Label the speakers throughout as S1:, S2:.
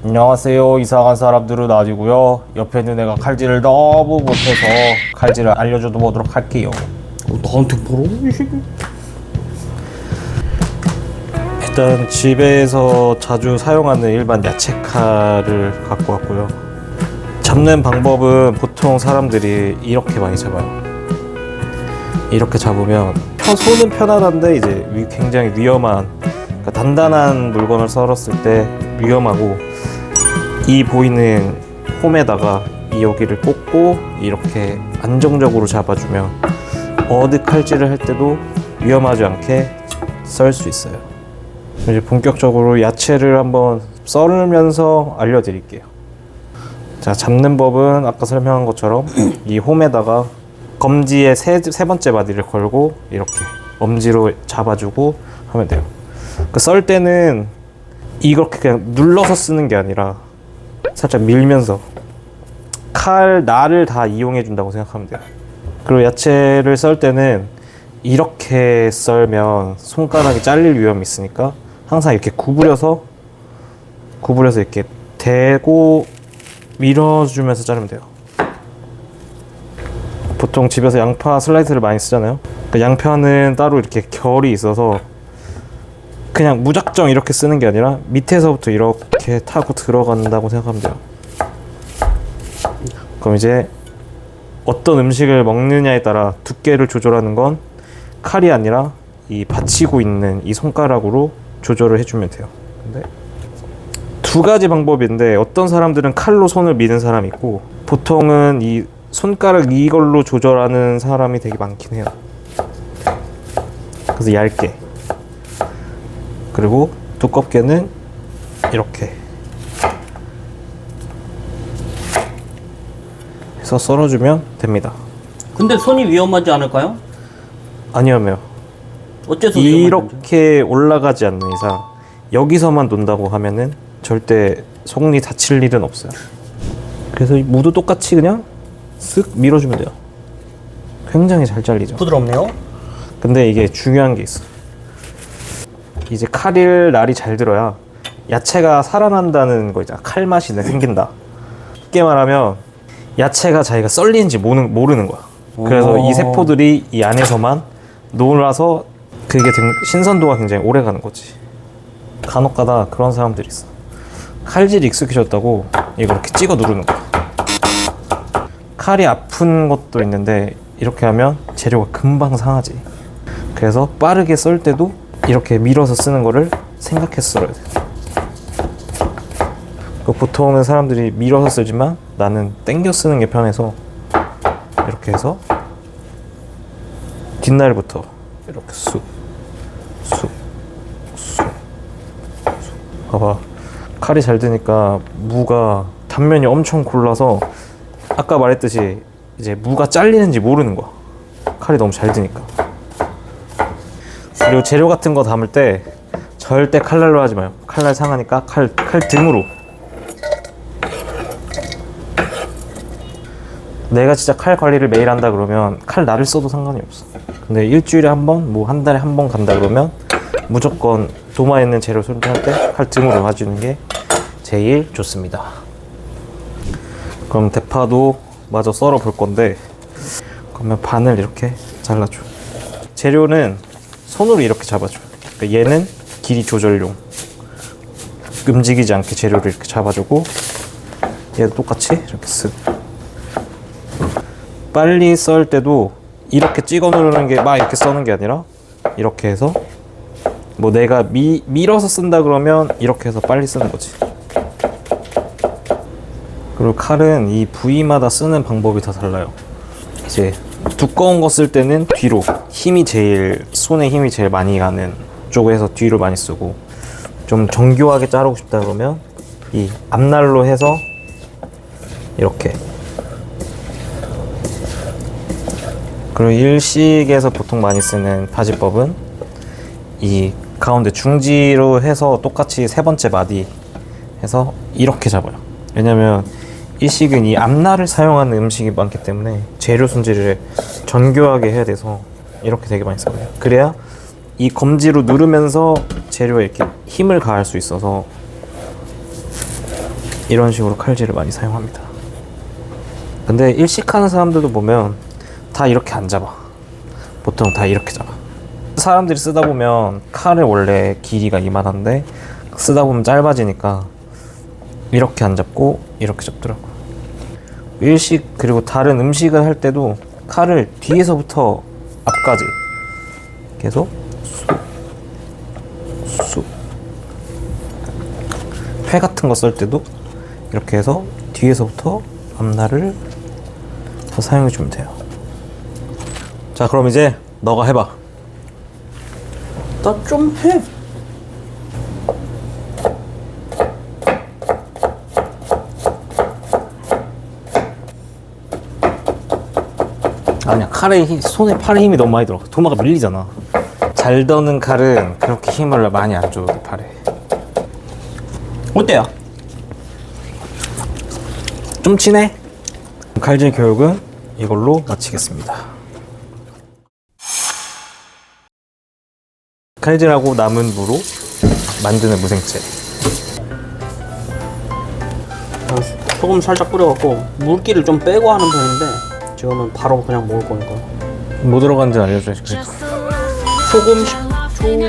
S1: 안녕하세요. 이상한 사람들은 아니고요. 옆에 있는 애가 칼질을 너무 못해서 칼질을 알려줘 보도록 할게요.
S2: 나한테 뭐라고? 이 새끼.
S1: 일단 집에서 자주 사용하는 일반 야채 칼을 갖고 왔고요. 잡는 방법은 보통 사람들이 이렇게 많이 잡아요. 이렇게 잡으면 손은 편안한데 이제 굉장히 위험한, 그러니까 단단한 물건을 썰었을 때 위험하고, 이 보이는 홈에다가 이 여기를 꽂고 이렇게 안정적으로 잡아주면 어디 칼질을 할 때도 위험하지 않게 썰 수 있어요. 이제 본격적으로 야채를 한번 썰으면서 알려드릴게요. 자, 잡는 법은 아까 설명한 것처럼 이 홈에다가 검지의 세 번째 마디를 걸고 이렇게 엄지로 잡아주고 하면 돼요. 그 썰 때는 이렇게 그냥 눌러서 쓰는 게 아니라 살짝 밀면서 칼 날을 다 이용해 준다고 생각하면 돼요. 그리고 야채를 썰 때는 이렇게 썰면 손가락이 잘릴 위험이 있으니까 항상 이렇게 구부려서 이렇게 대고 밀어주면서 자르면 돼요. 보통 집에서 양파 슬라이스를 많이 쓰잖아요. 그 양파는 따로 이렇게 결이 있어서 그냥 무작정 이렇게 쓰는 게 아니라 밑에서부터 이렇게 타고 들어간다고 생각하면 돼요. 그럼 이제 어떤 음식을 먹느냐에 따라 두께를 조절하는 건 칼이 아니라 이 받치고 있는 이 손가락으로 조절을 해주면 돼요. 근데 두 가지 방법인데 어떤 사람들은 칼로 손을 미는 사람이 있고, 보통은 이 손가락 이걸로 조절하는 사람이 되게 많긴 해요. 그래서 얇게, 그리고 두껍게는 이렇게 해서 썰어주면 됩니다.
S2: 근데 손이 위험하지 않을까요?
S1: 아니요.
S2: 어째서 위험한지?
S1: 이렇게 올라가지 않는 이상 여기서만 논다고 하면은 절대 손이 다칠 일은 없어요. 그래서 이 무도 똑같이 그냥 쓱 밀어주면 돼요. 굉장히 잘 잘리죠.
S2: 부드럽네요.
S1: 근데 이게 중요한 게 있어. 이제 칼을 날이 잘 들어야 야채가 살아난다는 거 있잖아. 칼 맛이 생긴다. 쉽게 말하면 야채가 자기가 썰리는지 모르는 거야. 그래서 이 세포들이 이 안에서만 놀아서 그게 신선도가 굉장히 오래 가는 거지. 간혹 가다 그런 사람들이 있어. 칼질이 익숙해졌다고 이거 이렇게 찍어 누르는 거야. 칼이 아픈 것도 있는데 이렇게 하면 재료가 금방 상하지. 그래서 빠르게 썰 때도 이렇게 밀어서 쓰는 거를 생각해서 썰어야 돼. 보통은 사람들이 밀어서 쓰지만 나는 당겨 쓰는 게 편해서 이렇게 해서 뒷날부터 이렇게 쑥 봐봐. 칼이 잘 드니까 무가 단면이 엄청 골라서 아까 말했듯이 이제 무가 잘리는지 모르는 거야. 칼이 너무 잘 드니까. 그리고 재료 같은 거 담을 때 절대 칼날로 하지 마요. 칼날 상하니까 칼 등으로. 내가 진짜 칼 관리를 매일 한다 그러면 칼날을 써도 상관이 없어. 근데 일주일에 한 번, 뭐 한 달에 한 번 간다 그러면 무조건 도마에 있는 재료 손질할 때 칼 등으로 해주는 게 제일 좋습니다. 그럼 대파도 마저 썰어 볼 건데, 그러면 반을 이렇게 잘라줘. 재료는 손으로 이렇게 잡아줘. 그러니까 얘는 길이 조절용. 움직이지 않게 재료를 이렇게 잡아주고, 얘도 똑같이 이렇게 쓱. 빨리 썰 때도 이렇게 찍어 누르는 게 막 이렇게 써는 게 아니라 이렇게 해서, 뭐 내가 밀어서 쓴다 그러면 이렇게 해서 빨리 쓰는 거지. 그리고 칼은 이 부위마다 쓰는 방법이 다 달라요. 이제 두꺼운 거 쓸 때는 뒤로, 손에 힘이 제일 많이 가는 쪽에서 뒤로 많이 쓰고, 좀 정교하게 자르고 싶다 그러면 이 앞날로 해서 이렇게. 그리고 일식에서 보통 많이 쓰는 바지법은 이 가운데 중지로 해서 똑같이 세 번째 마디 해서 이렇게 잡아요. 왜냐면 일식은 이 앞날을 사용하는 음식이 많기 때문에 재료 손질을 정교하게 해야 돼서 이렇게 되게 많이 써요. 그래야 이 검지로 누르면서 재료에 이렇게 힘을 가할 수 있어서 이런 식으로 칼질을 많이 사용합니다. 근데 일식하는 사람들도 보면 다 이렇게 안 잡아. 보통 다 이렇게 잡아. 사람들이 쓰다 보면 칼은 원래 길이가 이만한데 쓰다 보면 짧아지니까 이렇게 안 잡고 이렇게 잡더라고. 일식 그리고 다른 음식을 할 때도 칼을 뒤에서부터 앞까지 계속 쑥. 회 같은 거 썰 때도 이렇게 해서 뒤에서부터 앞날을 다 사용해 주면 돼요. 자, 그럼 이제 너가 해봐.
S2: 나 좀 해.
S1: 아니야, 손에 팔에 힘이 너무 많이 들어. 도마가 밀리잖아. 잘 더는 칼은 그렇게 힘을 많이 안 줘도 돼, 팔에.
S2: 어때요?
S1: 좀 진해? 칼질 교육은 이걸로 마치겠습니다. 칼질하고 남은 무로 만드는 무생채.
S2: 소금 살짝 뿌려갖고 물기를 좀 빼고 하는 편인데 지금은 바로 그냥 먹을 거니까.
S1: 뭐 들어간지 알려줘야지.
S2: 소금, 식초,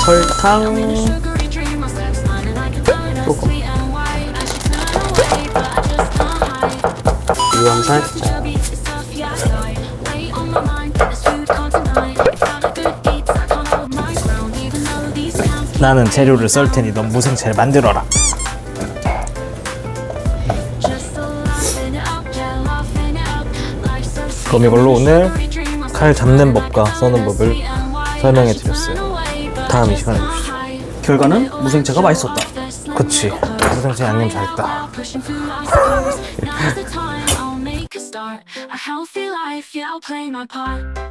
S2: 설탕, 조금 이완 살짝.
S1: 나는 재료를 썰 테니 넌 무생채를 만들어라. 그럼 이걸로 오늘 칼 잡는 법과 써는 법을 설명해 드렸어요. 다음 이 시간에 보시죠.
S2: 결과는 무생채가 맛있었다.
S1: 그치, 무생채 양념 잘했다.
S3: A healthy life, yeah, I'll play my part.